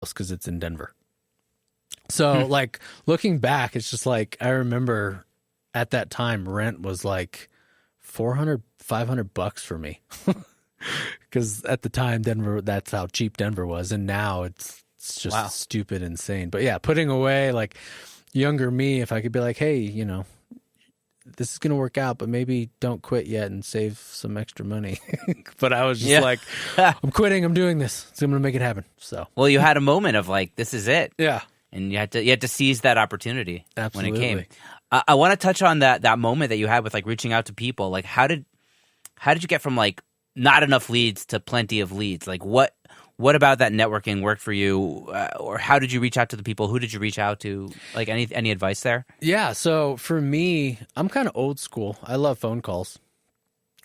because it's in Denver. So like looking back, it's just like, I remember at that time rent was like $400-$500 for me. Because at the time, Denver, that's how cheap Denver was. And now it's just stupid insane. But yeah, putting away, like, younger me, if I could be like, hey, you know, this is going to work out, but maybe don't quit yet and save some extra money. But I was just like, I'm quitting. I'm doing this. So I'm going to make it happen. So, well, you had a moment of like, this is it. Yeah. And you had to seize that opportunity. Absolutely. When it came. I want to touch on that moment that you had with like reaching out to people. Like, how did you get from like not enough leads to plenty of leads? Like, what about that networking worked for you? Or how did you reach out to the people? Who did you reach out to? Like, any advice there? Yeah. So for me, I'm kind of old school. I love phone calls,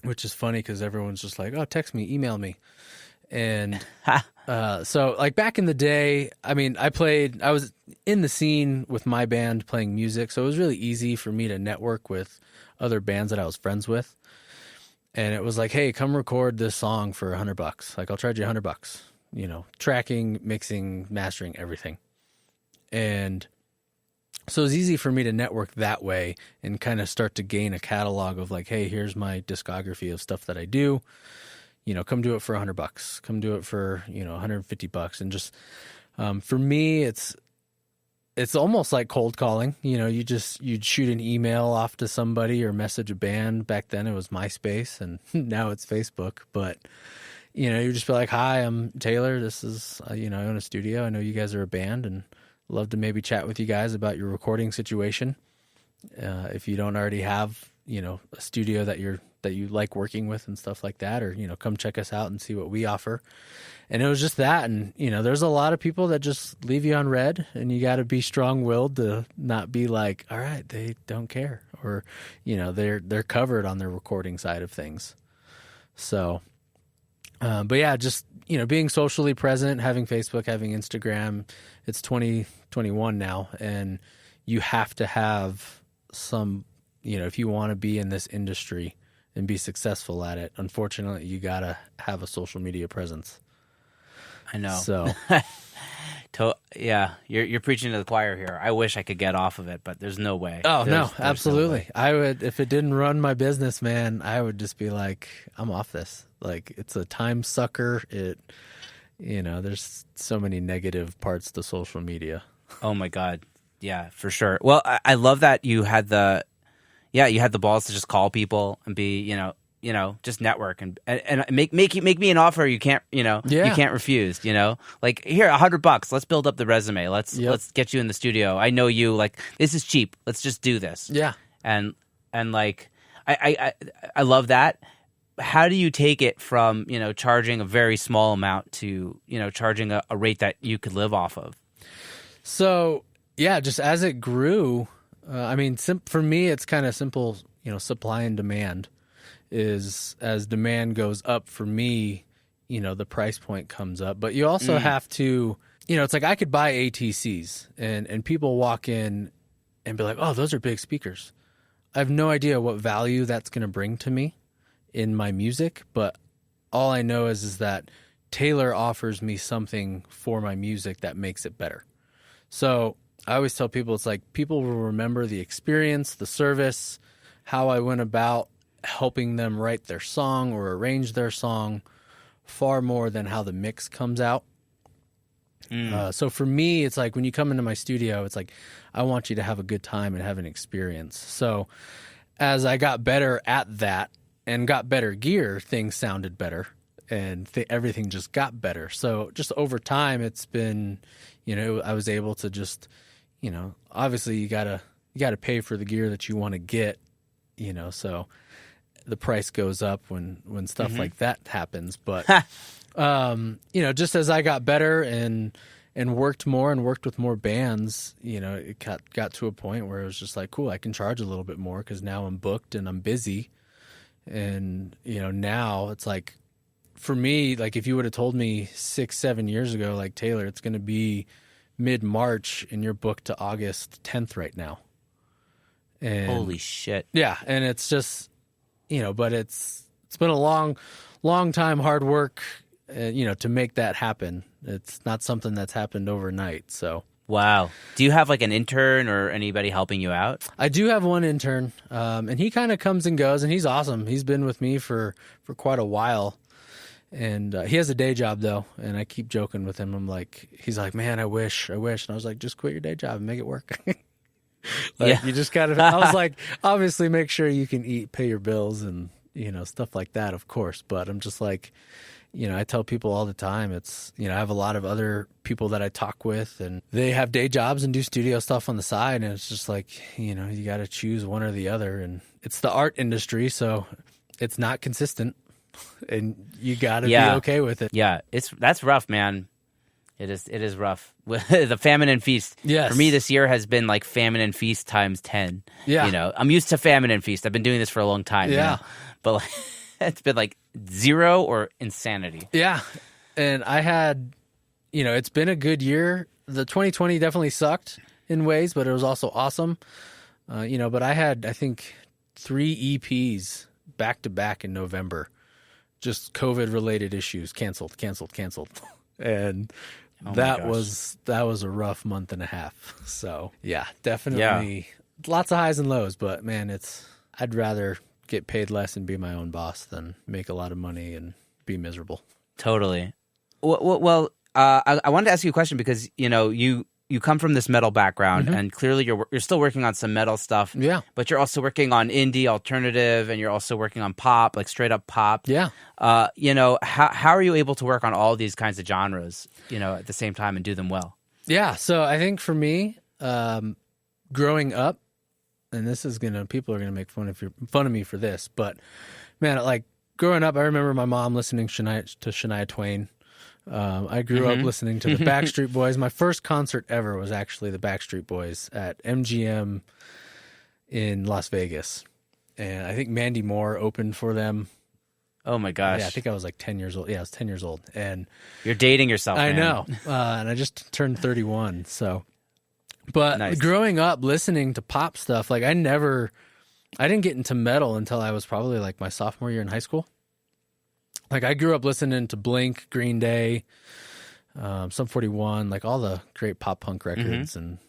which is funny because everyone's just like, oh, text me, email me. And so like back in the day, I mean, I was in the scene with my band playing music. So it was really easy for me to network with other bands that I was friends with. And it was like, hey, come record this song for $100. Like, I'll charge you $100, you know, tracking, mixing, mastering, everything. And so it was easy for me to network that way and kind of start to gain a catalog of like, hey, here's my discography of stuff that I do. You know, come do it for $100. Come do it for, you know, $150. And just, for me, it's almost like cold calling. You know, you'd shoot an email off to somebody or message a band. Back then it was MySpace and now it's Facebook. But, you know, you just be like, hi, I'm Taylor. This is, you know, I own a studio. I know you guys are a band and love to maybe chat with you guys about your recording situation. If you don't already have, you know, a studio that you like working with and stuff like that, or, you know, come check us out and see what we offer. And it was just that. And, you know, there's a lot of people that just leave you on red, and you got to be strong-willed to not be like, all right, they don't care, or, you know, they're covered on their recording side of things. So, but yeah, just, you know, being socially present, having Facebook, having Instagram. It's 2021 now, and you have to have some, you know, if you want to be in this industry and be successful at it, unfortunately, you got to have a social media presence. I know. So, yeah, you're preaching to the choir here. I wish I could get off of it, but there's no way. Oh, there's absolutely. No, I would, if it didn't run my business, man, I would just be like, I'm off this. Like, it's a time sucker. You know, there's so many negative parts to social media. Oh my God. Yeah, for sure. Well, I love that you had the balls to just call people and be, you know, just network and make me an offer you can't, you know, you can't refuse, you know, like, here, $100, let's build up the resume. Let's get you in the studio. I know you, like, this is cheap. Let's just do this. Yeah. And like, I love that. How do you take it from, you know, charging a very small amount to, you know, charging a rate that you could live off of? So, yeah, just as it grew, I mean, for me, it's kind of simple, you know, supply and demand. Is as demand goes up for me, you know, the price point comes up. But you also have to, you know, it's like I could buy ATCs and people walk in and be like, oh, those are big speakers. I have no idea what value that's going to bring to me in my music, but all I know is that Taylor offers me something for my music that makes it better. So I always tell people, it's like people will remember the experience, the service, how I went about helping them write their song or arrange their song far more than how the mix comes out. So for me, it's like when you come into my studio, it's like I want you to have a good time and have an experience. So as I got better at that and got better gear, things sounded better and everything just got better. So just over time, it's been, you know, I was able to just, you know, obviously you gotta pay for the gear that you want to get, you know, so the price goes up when stuff like that happens. But, you know, just as I got better and worked more and worked with more bands, you know, it got to a point where it was just like, cool, I can charge a little bit more because now I'm booked and I'm busy. And, you know, now it's like, for me, like if you would have told me 6-7 years ago, like, Taylor, it's going to be mid-March and you're booked to August 10th right now. And holy shit. Yeah. And it's just, you know, but it's been a long time, hard work, to make that happen. It's not something that's happened overnight. So Wow. Do you have like an intern or anybody helping you out? I do have one intern, and he kind of comes and goes, and he's awesome. He's been with me for quite a while. And he has a day job though, and I keep joking with him. He's like, man, I wish. And I was like, just quit your day job and make it work. You just gotta. I was like, obviously, make sure you can eat, pay your bills, and stuff like that, of course. But I'm just like, I tell people all the time. It's I have a lot of other people that I talk with, and they have day jobs and do studio stuff on the side, and it's just like you got to choose one or the other, and it's the art industry, so it's not consistent. And you got to be okay with it. Yeah, that's rough, man. It is rough. The famine and feast. Yes. For me, this year has been like famine and feast times 10. Yeah. I'm used to famine and feast. I've been doing this for a long time. Yeah. But like, it's been like 0 or insanity. Yeah. And I had, it's been a good year. The 2020 definitely sucked in ways, but it was also awesome. But I had, I think, 3 EPs back to back in November. Just COVID-related issues, canceled. And that was a rough month and a half. So, yeah, definitely lots of highs and lows. But, man, I'd rather get paid less and be my own boss than make a lot of money and be miserable. Totally. Well, I wanted to ask you a question because, you come from this metal background, and clearly you're still working on some metal stuff. Yeah. But you're also working on indie, alternative, and you're also working on pop, like straight up pop. Yeah. How are you able to work on all these kinds of genres, at the same time and do them well? Yeah. So I think for me, growing up, and people are gonna make fun of me for this, but man, like growing up, I remember my mom listening to Shania Twain. I grew up listening to the Backstreet Boys. My first concert ever was actually the Backstreet Boys at MGM in Las Vegas. And I think Mandy Moore opened for them. Oh my gosh. Yeah, I think I was like 10 years old. Yeah, I was 10 years old. And you're dating yourself, man. I know. And I just turned 31. So, but nice. Growing up listening to pop stuff, like I didn't get into metal until I was probably like my sophomore year in high school. Like I grew up listening to Blink, Green Day, Sum 41, like all the great pop punk records and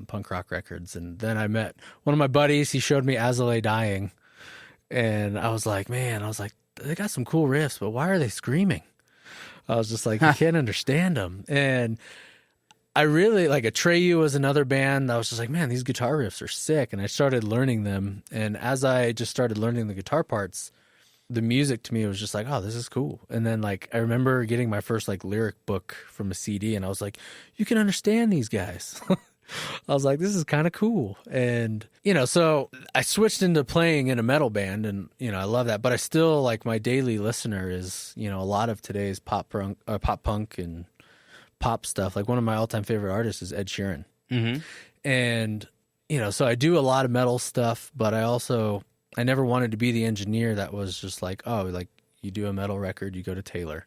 punk rock records. And then I met one of my buddies. He showed me As I Lay Dying. And I was like, they got some cool riffs, but why are they screaming? I was just like, you can't understand them. And I really, like Atreyu was another band. I was just like, man, these guitar riffs are sick. And I started learning them. And as I just started learning the guitar parts, the music to me was just like, oh, this is cool. And then like I remember getting my first like lyric book from a CD, and I was like, you can understand these guys. I was like, this is kind of cool. And so I switched into playing in a metal band, and I love that. But I still like my daily listener is a lot of today's pop punk and pop stuff. Like one of my all-time favorite artists is Ed Sheeran. And so I do a lot of metal stuff, but I never wanted to be the engineer that was just like, oh, like you do a metal record, you go to Taylor.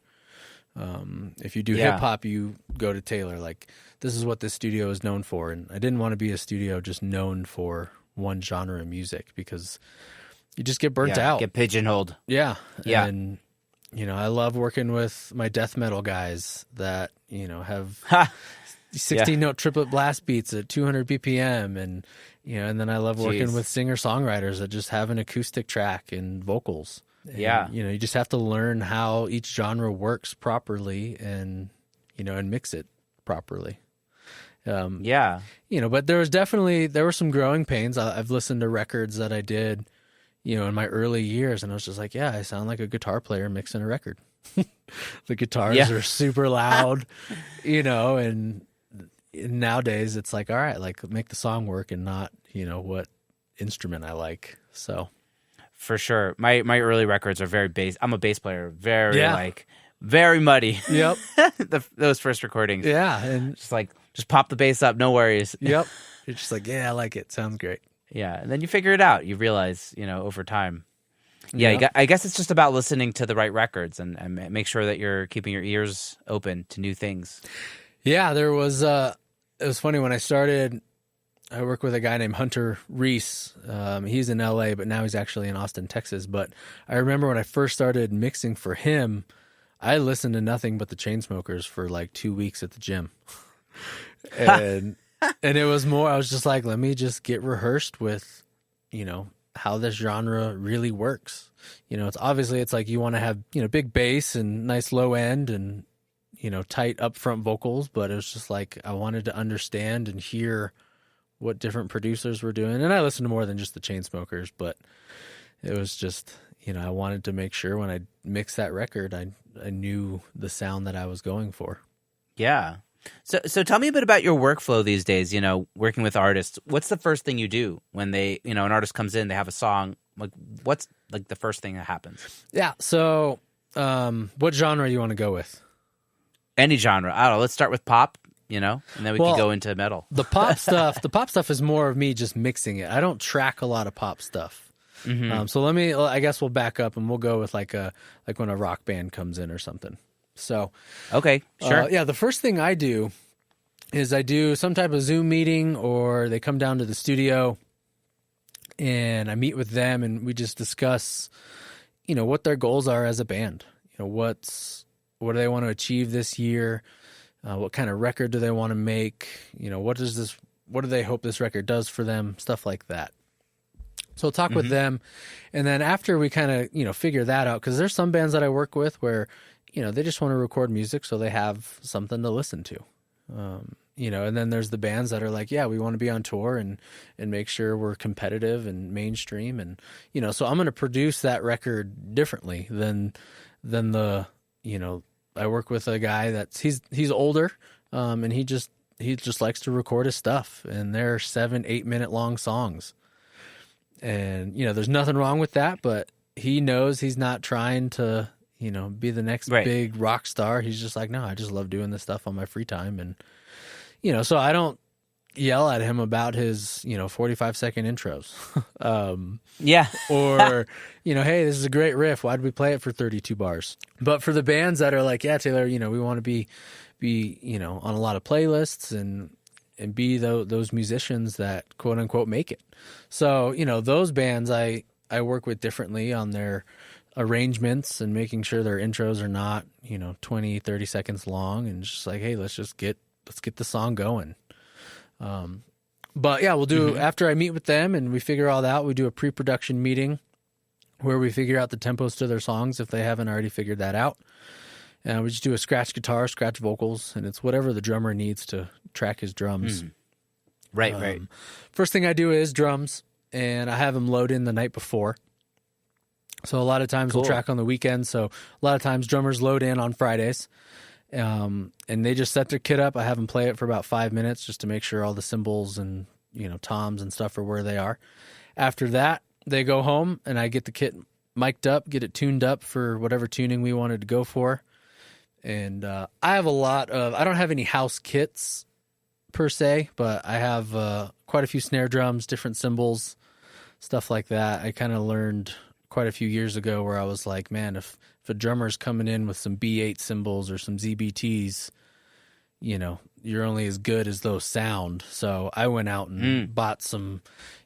If you do hip hop, you go to Taylor. Like this is what this studio is known for. And I didn't want to be a studio just known for one genre of music because you just get burnt out. Get pigeonholed. Yeah. Yeah. And, I love working with my death metal guys that, have 16-note triplet blast beats at 200 BPM. And, and then I love working with singer-songwriters that just have an acoustic track and vocals. And, you just have to learn how each genre works properly and, and mix it properly. But there were some growing pains. I've listened to records that I did, in my early years, and I was just like, I sound like a guitar player mixing a record. The guitars are super loud, and nowadays it's like, all right, like make the song work and not, what instrument I like. So for sure. My early records are very bass. I'm a bass player, very muddy. Yep. Those first recordings. Yeah. And just pop the bass up. No worries. Yep. You're just like, I like it. Sounds great. Yeah. And then you figure it out. You realize, over time. Yeah. I guess it's just about listening to the right records and make sure that you're keeping your ears open to new things. Yeah. It was funny when I started, I work with a guy named Hunter Reese. He's in LA, but now he's actually in Austin, Texas. But I remember when I first started mixing for him, I listened to nothing but the Chainsmokers for like 2 weeks at the gym. And it was more, I was just like, let me just get rehearsed with, how this genre really works. It's like you want to have, big bass and nice low end and, tight upfront vocals, but it was just like I wanted to understand and hear what different producers were doing. And I listened to more than just the Chainsmokers, but it was just, I wanted to make sure when I mixed that record, I knew the sound that I was going for. Yeah. So tell me a bit about your workflow these days, working with artists. What's the first thing you do when they, an artist comes in, they have a song, like what's like the first thing that happens? Yeah. So, what genre do you want to go with? Any genre. I don't know. Let's start with pop, and then we can go into metal. The pop stuff is more of me just mixing it. I don't track a lot of pop stuff. Mm-hmm. So I guess we'll back up and we'll go with like when a rock band comes in or something. So, okay, sure. The first thing I do is I do some type of Zoom meeting, or they come down to the studio and I meet with them and we just discuss, what their goals are as a band. What do they want to achieve this year? What kind of record do they want to make? What do they hope this record does for them? Stuff like that. So I'll talk with them. And then after we kind of, figure that out, because there's some bands that I work with where, they just want to record music so they have something to listen to. And then there's the bands that are like, yeah, we want to be on tour and make sure we're competitive and mainstream. And, so I'm going to produce that record differently than the, I work with a guy he's older, and he just likes to record his stuff, and they're 7-8 minute long songs. And, there's nothing wrong with that, but he knows he's not trying to, be the next big rock star. He's just like, no, I just love doing this stuff on my free time. And, so I don't yell at him about his, 45-second intros. Yeah. Or, hey, this is a great riff. Why did we play it for 32 bars? But for the bands that are like, yeah, Taylor, we want to be, on a lot of playlists and be those musicians that quote unquote make it. So, those bands I work with differently on their arrangements and making sure their intros are not, 20, 30 seconds long, and just like, hey, let's get the song going. But yeah, we'll do, after I meet with them and we figure all that out, we do a pre-production meeting where we figure out the tempos to their songs if they haven't already figured that out. And we just do a scratch guitar, scratch vocals, and it's whatever the drummer needs to track his drums. Right. First thing I do is drums, and I have them load in the night before. So a lot of times we'll track on the weekend. So a lot of times drummers load in on Fridays, and they just set their kit up. I have them play it for about 5 minutes just to make sure all the cymbals and, toms and stuff are where they are. After that, they go home, and I get the kit mic'd up, get it tuned up for whatever tuning we wanted to go for. And I have I don't have any house kits per se, but I have quite a few snare drums, different cymbals, stuff like that. I kind of learned quite a few years ago where I was like, man, if a drummer's coming in with some B8 cymbals or some ZBTs, you're only as good as those sound. So I went out and bought some,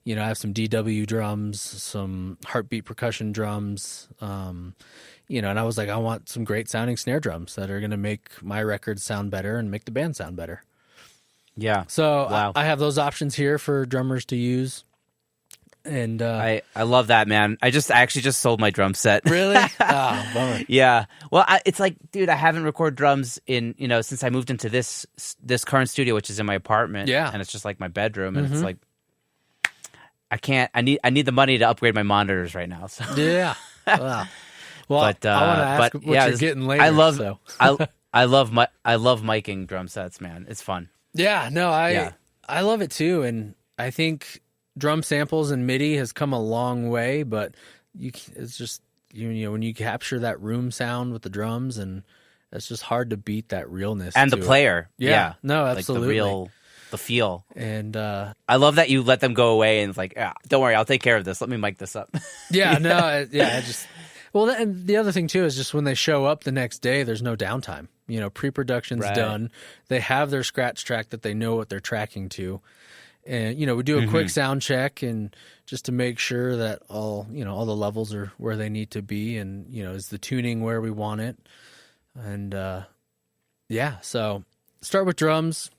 I have some DW drums, some heartbeat percussion drums, and I was like, I want some great sounding snare drums that are going to make my record sound better and make the band sound better. Yeah. So wow. I have those options here for drummers to use. And I love that, man. I actually just sold my drum set. Really? Oh, bummer. Yeah. Well, it's like, dude, I haven't recorded drums in, since I moved into this current studio, which is in my apartment. Yeah. And it's just like my bedroom, and it's like, I need the money to upgrade my monitors right now. So. Yeah. Wow. Well, I want to ask what you're getting later. I love so. I love miking drum sets, man. It's fun. Yeah, no, I love it too, and I think drum samples and MIDI has come a long way, but it's just when you capture that room sound with the drums, and it's just hard to beat that realness and the player. Yeah. No, absolutely, like the feel. And I love that you let them go away and it's like, don't worry, I'll take care of this. Let me mic this up. Yeah, no, I just. Well, and the other thing, too, is just when they show up the next day, there's no downtime. Pre-production's done. They have their scratch track that they know what they're tracking to. And, we do a quick sound check and just to make sure that all the levels are where they need to be. And, is the tuning where we want it? And yeah, so start with drums.